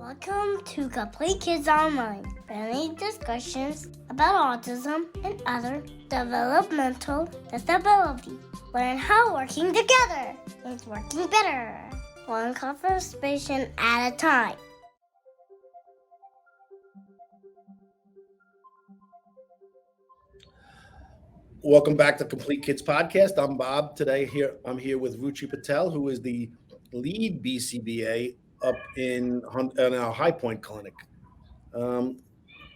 Welcome to Compleat Kidz Online, friendly discussions about autism and other developmental disabilities. Learn how working together is working better, one conversation at a time. Welcome back to Compleat Kidz Podcast. I'm Bob. Today I'm here with Ruchi Patel, who is the lead BCBA up in our High Point clinic.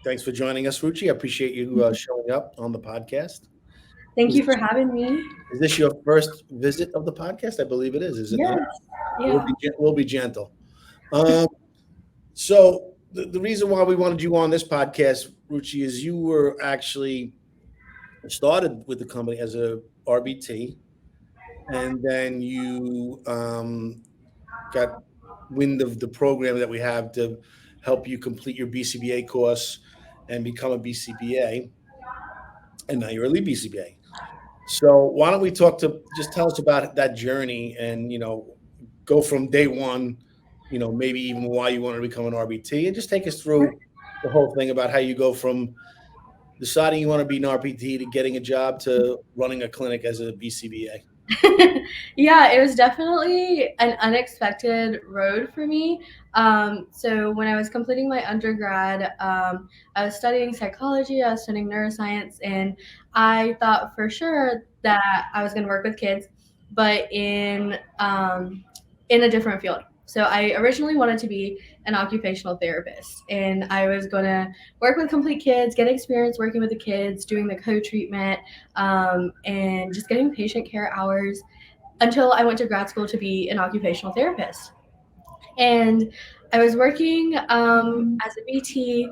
Thanks for joining us, Ruchi. I appreciate you showing up on the podcast. Thank you for having me. Is this your first visit of the podcast? I believe it is. Is it not? Yeah. We'll be gentle. So the reason why we wanted you on this podcast, Ruchi, is you were actually started with the company as a RBT, and then you got wind of the program that we have to help you complete your BCBA course and become a BCBA, and now you're a lead BCBA. So why don't we just tell us about that journey and, go from day one, maybe even why you wanted to become an RBT, and just take us through the whole thing about how you go from deciding you want to be an RBT to getting a job to running a clinic as a BCBA. Yeah, it was definitely an unexpected road for me. So when I was completing my undergrad, I was studying psychology, I was studying neuroscience, and I thought for sure that I was going to work with kids, but in a different field. So I originally wanted to be an occupational therapist, and I was going to work with Compleat Kidz, get experience working with the kids, doing the co-treatment, and just getting patient care hours until I went to grad school to be an occupational therapist. And I was working as a BT,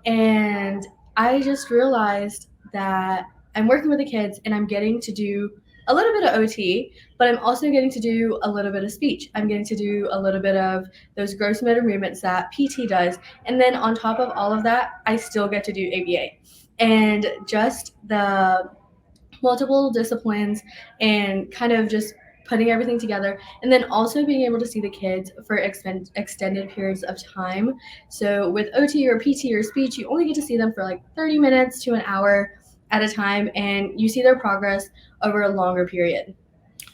and I just realized that I'm working with the kids and I'm getting to do a little bit of OT, but I'm also getting to do a little bit of speech. I'm getting to do a little bit of those gross motor movements that PT does. And then on top of all of that, I still get to do ABA. And just the multiple disciplines and kind of just putting everything together, and then also being able to see the kids for extended periods of time. So with OT or PT or speech, you only get to see them for like 30 minutes to an hour at a time, and you see their progress over a longer period.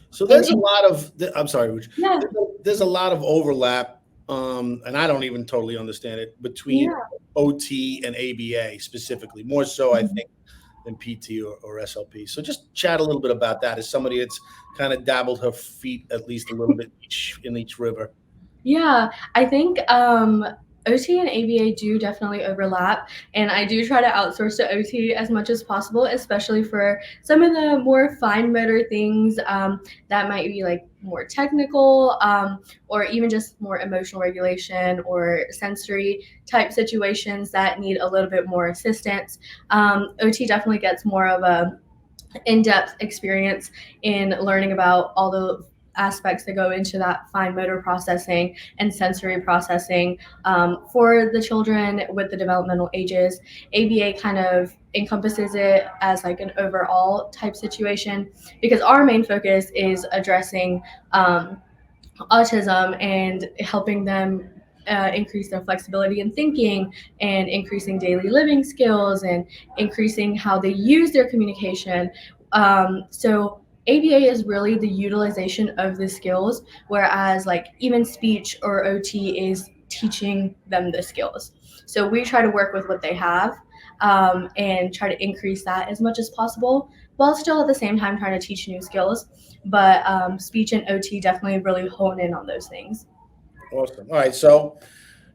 So there's a lot of, I'm sorry, Ruchi. Yeah. There's a lot of overlap, and I don't even totally understand it, between OT and ABA specifically, more so, I think, than PT or SLP. So just chat a little bit about that as somebody that's kind of dabbled her feet at least a little bit in each river. Yeah, I think OT and ABA do definitely overlap, and I do try to outsource to OT as much as possible, especially for some of the more fine motor things that might be like more technical, or even just more emotional regulation or sensory type situations that need a little bit more assistance. OT definitely gets more of a in-depth experience in learning about all the aspects that go into that fine motor processing and sensory processing for the children with the developmental ages. ABA kind of encompasses it as like an overall type situation, because our main focus is addressing autism and helping them increase their flexibility in thinking, and increasing daily living skills, and increasing how they use their communication. So ABA is really the utilization of the skills, whereas like even speech or OT is teaching them the skills. So we try to work with what they have, and try to increase that as much as possible, while still at the same time trying to teach new skills. But speech and OT definitely really hone in on those things. Awesome. All right. So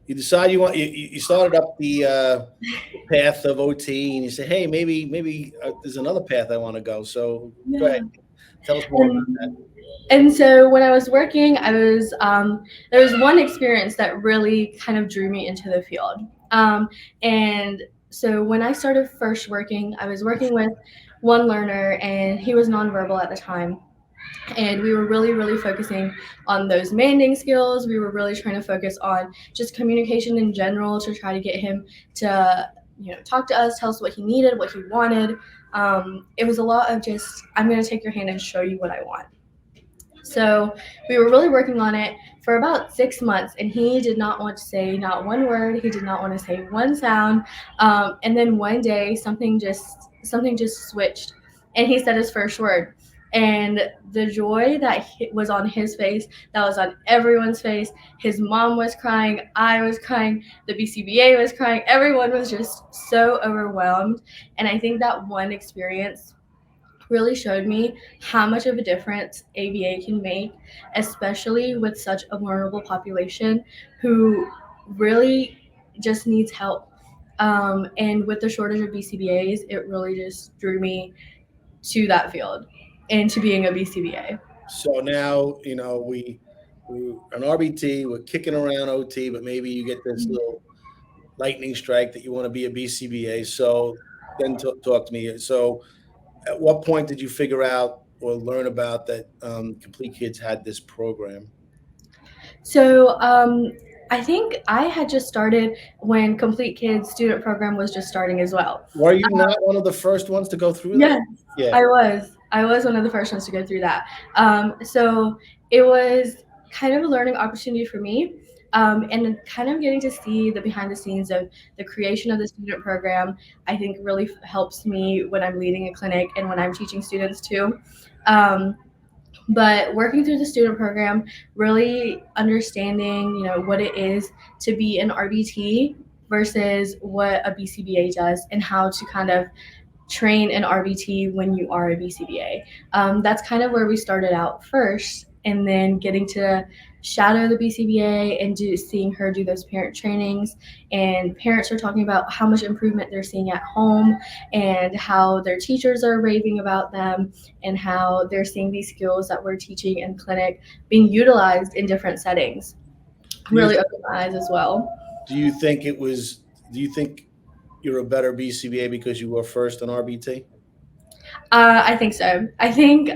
you decide you started up the path of OT, and you say, hey, maybe there's another path I want to go. So Go ahead. Tell us more about that. And so when I was working, there was one experience that really kind of drew me into the field. And so when I started first working, I was working with one learner, and he was nonverbal at the time. And we were really, really focusing on those manding skills. We were really trying to focus on just communication in general to try to get him to, talk to us, tell us what he needed, what he wanted. It was a lot of just, I'm going to take your hand and show you what I want. So we were really working on it for about 6 months, and he did not want to say not one word. He did not want to say one sound. And then one day, something just switched, and he said his first word. And the joy that was on his face, that was on everyone's face. His mom was crying, I was crying, the BCBA was crying. Everyone was just so overwhelmed. And I think that one experience really showed me how much of a difference ABA can make, especially with such a vulnerable population who really just needs help. And with the shortage of BCBAs, it really just drew me to that field and to being a BCBA. So now, we're an RBT, we're kicking around OT, but maybe you get this little lightning strike that you want to be a BCBA. So then talk to me. So at what point did you figure out or learn about that Compleat Kidz had this program? So I think I had just started when Compleat Kidz student program was just starting as well. Were you not one of the first ones to go through that? Yes, I was. I was one of the first ones to go through that. So it was kind of a learning opportunity for me, and kind of getting to see the behind the scenes of the creation of the student program. I think really helps me when I'm leading a clinic and when I'm teaching students too. But working through the student program, really understanding, what it is to be an RBT versus what a BCBA does and how to kind of train an RBT when you are a BCBA. That's kind of where we started out first, and then getting to shadow the BCBA and seeing her do those parent trainings. And parents are talking about how much improvement they're seeing at home and how their teachers are raving about them and how they're seeing these skills that we're teaching in clinic being utilized in different settings. Really opened my eyes as well. Do you think you're a better BCBA because you were first an RBT? I think so. I think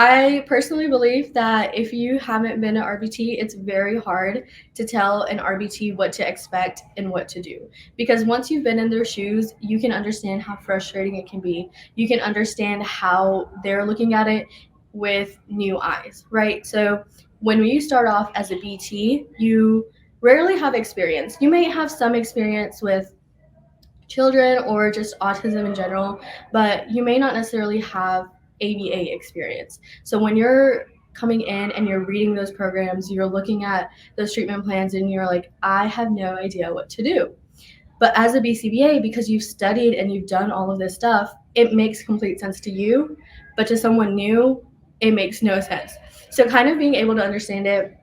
I personally believe that if you haven't been an RBT, it's very hard to tell an RBT what to expect and what to do. Because once you've been in their shoes, you can understand how frustrating it can be. You can understand how they're looking at it with new eyes, right? So when you start off as a BT, you rarely have experience. You may have some experience with children or just autism in general, but you may not necessarily have ABA experience. So when you're coming in and you're reading those programs, you're looking at those treatment plans and you're like, I have no idea what to do. But as a BCBA, because you've studied and you've done all of this stuff, it makes complete sense to you. But to someone new, it makes no sense. So kind of being able to understand it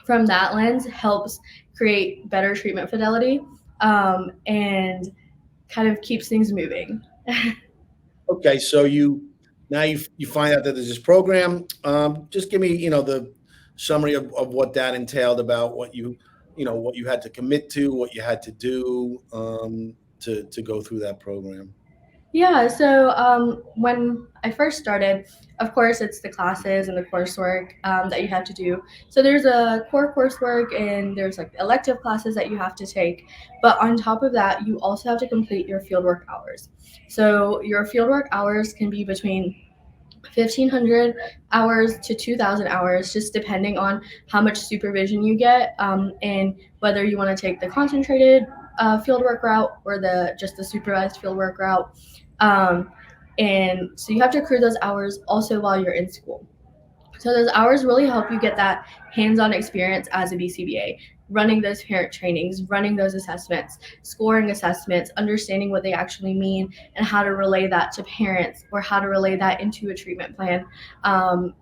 from that lens helps create better treatment fidelity, and kind of keeps things moving. Okay, so you find out that there's this program. Just give me, the summary of what that entailed, about what you had to commit to, what you had to do to go through that program. Yeah, so when I first started, of course, it's the classes and the coursework that you have to do. So there's a core coursework and there's like elective classes that you have to take. But on top of that, you also have to complete your fieldwork hours. So your fieldwork hours can be between 1,500 hours to 2,000 hours, just depending on how much supervision you get, and whether you want to take the concentrated fieldwork route or just the supervised fieldwork route. And so you have to accrue those hours also while you're in school. So those hours really help you get that hands-on experience as a BCBA, running those parent trainings, running those assessments, scoring assessments, understanding what they actually mean and how to relay that to parents or how to relay that into a treatment plan,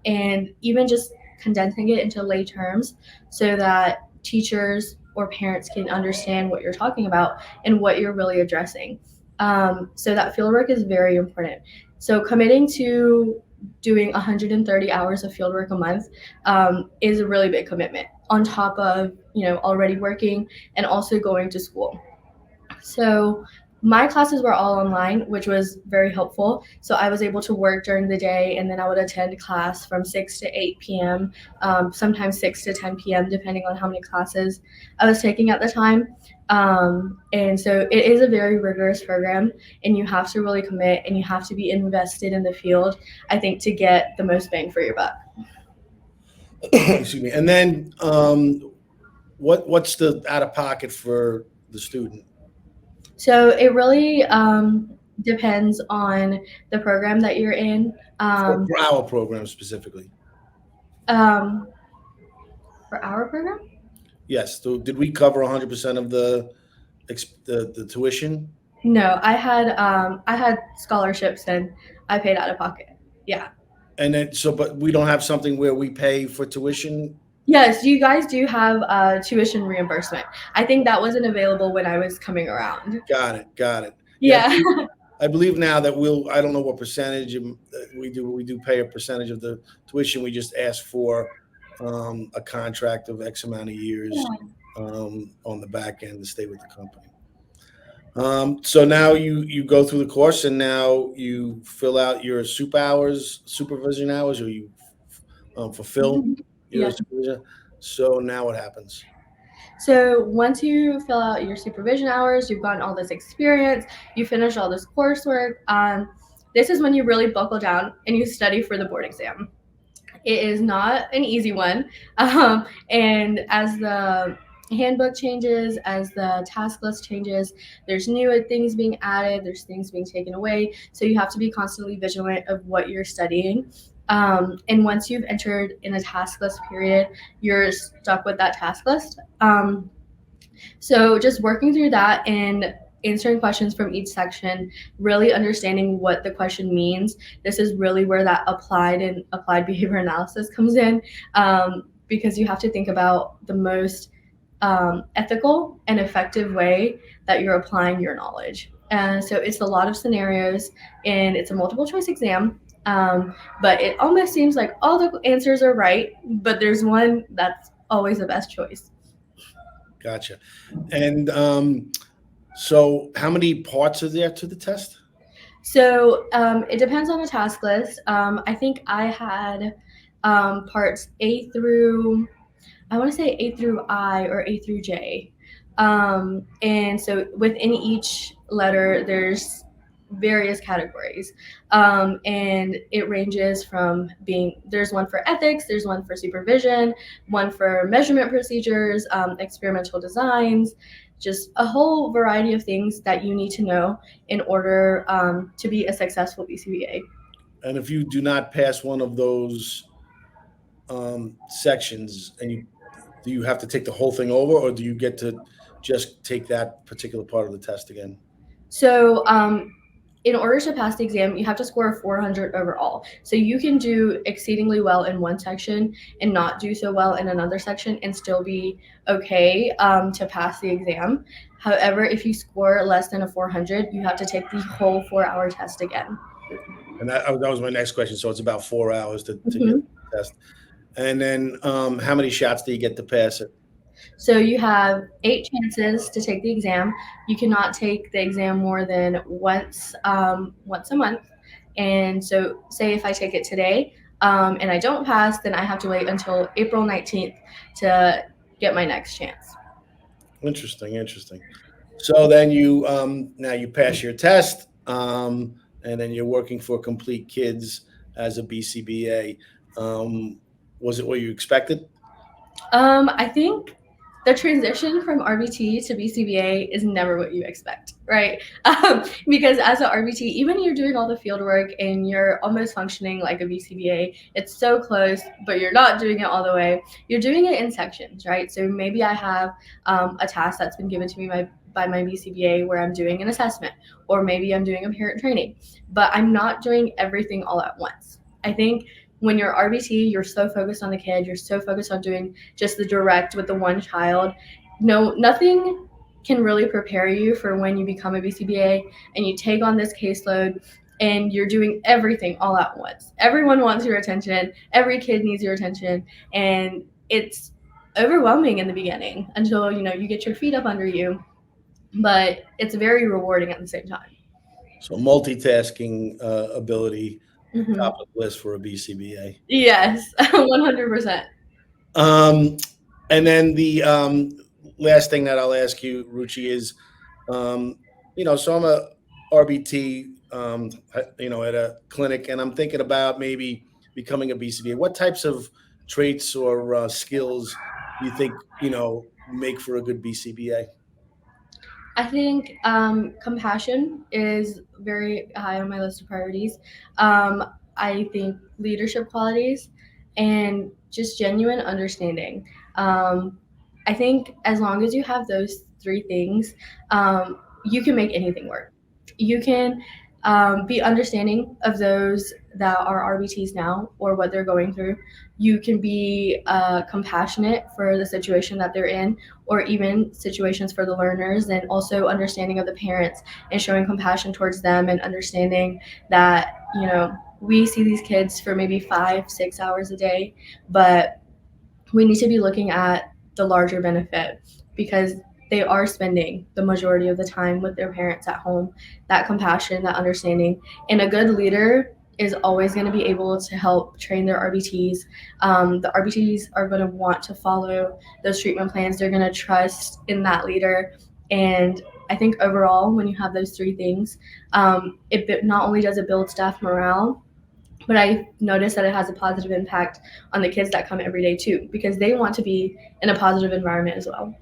and even just condensing it into lay terms so that teachers or parents can understand what you're talking about and what you're really addressing. So that fieldwork is very important. So committing to doing 130 hours of fieldwork a month is a really big commitment on top of already working and also going to school. So my classes were all online, which was very helpful. So I was able to work during the day, and then I would attend class from 6 to 8 p.m., sometimes 6 to 10 p.m., depending on how many classes I was taking at the time. And so it is a very rigorous program, and you have to really commit and you have to be invested in the field, I think, to get the most bang for your buck. Excuse me. And then what's the out of pocket for the student? So it really depends on the program that you're in. For our program specifically. Um, for our program? Yes. So did we cover 100% of the tuition? No, I had scholarships and I paid out of pocket. Yeah. And then but we don't have something where we pay for tuition. Yes, you guys do have tuition reimbursement. I think that wasn't available when I was coming around. Got it. Got it. Yeah. I believe now that I don't know what percentage we do. We do pay a percentage of the tuition. We just ask for a contract of X amount of years on the back end to stay with the company. So now you go through the course and now you fill out your supervision hours, or you fulfill your Yeah. supervision. So now what happens? So once you fill out your supervision hours, you've gotten all this experience, you finish all this coursework, this is when you really buckle down and you study for the board exam. It is not an easy one. And as the handbook changes, as the task list changes, there's new things being added, there's things being taken away. So you have to be constantly vigilant of what you're studying. And once you've entered in a task list period, you're stuck with that task list. So just working through that and answering questions from each section, really understanding what the question means. This is really where that applied behavior analysis comes in, because you have to think about the most ethical and effective way that you're applying your knowledge. And so it's a lot of scenarios and it's a multiple choice exam. But it almost seems like all the answers are right, but there's one that's always the best choice. Gotcha. And so how many parts are there to the test? So it depends on the task list. I think I had parts A through, I want to say A through I or A through J. And so within each letter, there's various categories. And it ranges from there's one for ethics, there's one for supervision, one for measurement procedures, experimental designs, just a whole variety of things that you need to know in order to be a successful BCBA. And if you do not pass one of those sections, do you have to take the whole thing over, or do you get to just take that particular part of the test again? So in order to pass the exam, you have to score a 400 overall. So you can do exceedingly well in one section and not do so well in another section and still be okay to pass the exam. However, if you score less than a 400, you have to take the whole 4-hour test again. And that was my next question. So it's about 4 hours to get the test. And then how many shots do you get to pass it? So you have 8 chances to take the exam. You cannot take the exam more than once a month. And so say if I take it today and I don't pass, then I have to wait until April 19th to get my next chance. Interesting. So then you now you pass your test, and then you're working for Compleat Kidz as a BCBA. Was it what you expected? I think the transition from RBT to BCBA is never what you expect, right? Because as an RBT, even you're doing all the field work and you're almost functioning like a BCBA, it's so close, but you're not doing it all the way. You're doing it in sections, right? So maybe I have a task that's been given to me by my BCBA where I'm doing an assessment, or maybe I'm doing a parent training, but I'm not doing everything all at once. I think when you're RBT, you're so focused on the kid, you're so focused on doing just the direct with the one child. No, nothing can really prepare you for when you become a BCBA and you take on this caseload and you're doing everything all at once. Everyone wants your attention, every kid needs your attention, and it's overwhelming in the beginning until you get your feet up under you, but it's very rewarding at the same time. So multitasking ability. Mm-hmm. Top of the list for a BCBA. Yes, 100%. And then the last thing that I'll ask you, Ruchi, is, so I'm a RBT, at a clinic, and I'm thinking about maybe becoming a BCBA. What types of traits or skills you think, make for a good BCBA? I think compassion is very high on my list of priorities. I think leadership qualities and just genuine understanding. I think as long as you have those three things, you can make anything work. You can be understanding of those that are RBTs now or what they're going through. You can be compassionate for the situation that they're in, or even situations for the learners, and also understanding of the parents and showing compassion towards them and understanding that, we see these kids for maybe 5-6 hours a day, but we need to be looking at the larger benefit because they are spending the majority of the time with their parents at home. That compassion, that understanding, and a good leader is always going to be able to help train their RBTs. The RBTs are going to want to follow those treatment plans. They're going to trust in that leader. And I think overall, when you have those three things, it not only does it build staff morale, but I noticed that it has a positive impact on the kids that come every day too, because they want to be in a positive environment as well.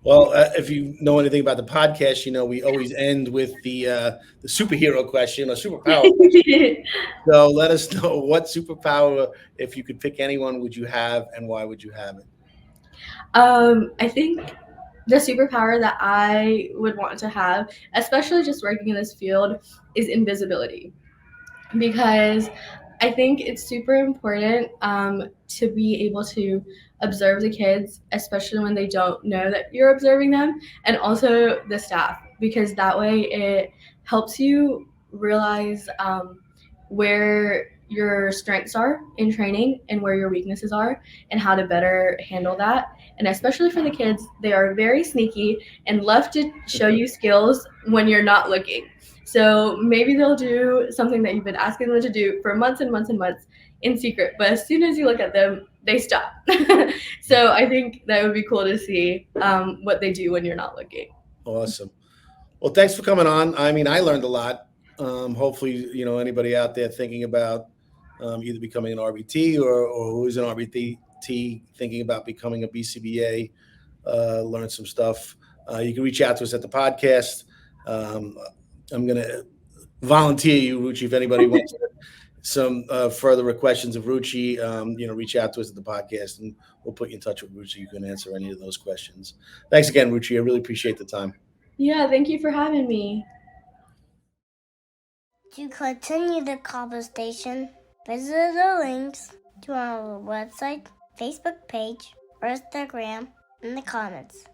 Well, if you know anything about the podcast, we always end with the superhero question or superpower question. So let us know, what superpower, if you could pick anyone, would you have, and why would you have it? I think the superpower that I would want to have, especially just working in this field, is invisibility. Because I think it's super important to be able to observe the kids, especially when they don't know that you're observing them, and also the staff, because that way it helps you realize where your strengths are in training and where your weaknesses are and how to better handle that. And especially for the kids, they are very sneaky and love to show you skills when you're not looking. So maybe they'll do something that you've been asking them to do for months and months and months in secret, but as soon as you look at them, they stop. So I think that would be cool to see what they do when you're not looking. Awesome. Well, thanks for coming on. I mean, I learned a lot. Hopefully, anybody out there thinking about either becoming an RBT or who's an RBT thinking about becoming a BCBA, learn some stuff. You can reach out to us at the podcast. I'm going to volunteer you, Ruchi, if anybody wants some further questions of Ruchi, reach out to us at the podcast, and we'll put you in touch with Ruchi. You can answer any of those questions. Thanks again, Ruchi. I really appreciate the time. Yeah, thank you for having me. To continue the conversation, visit the links to our website, Facebook page, or Instagram in the comments.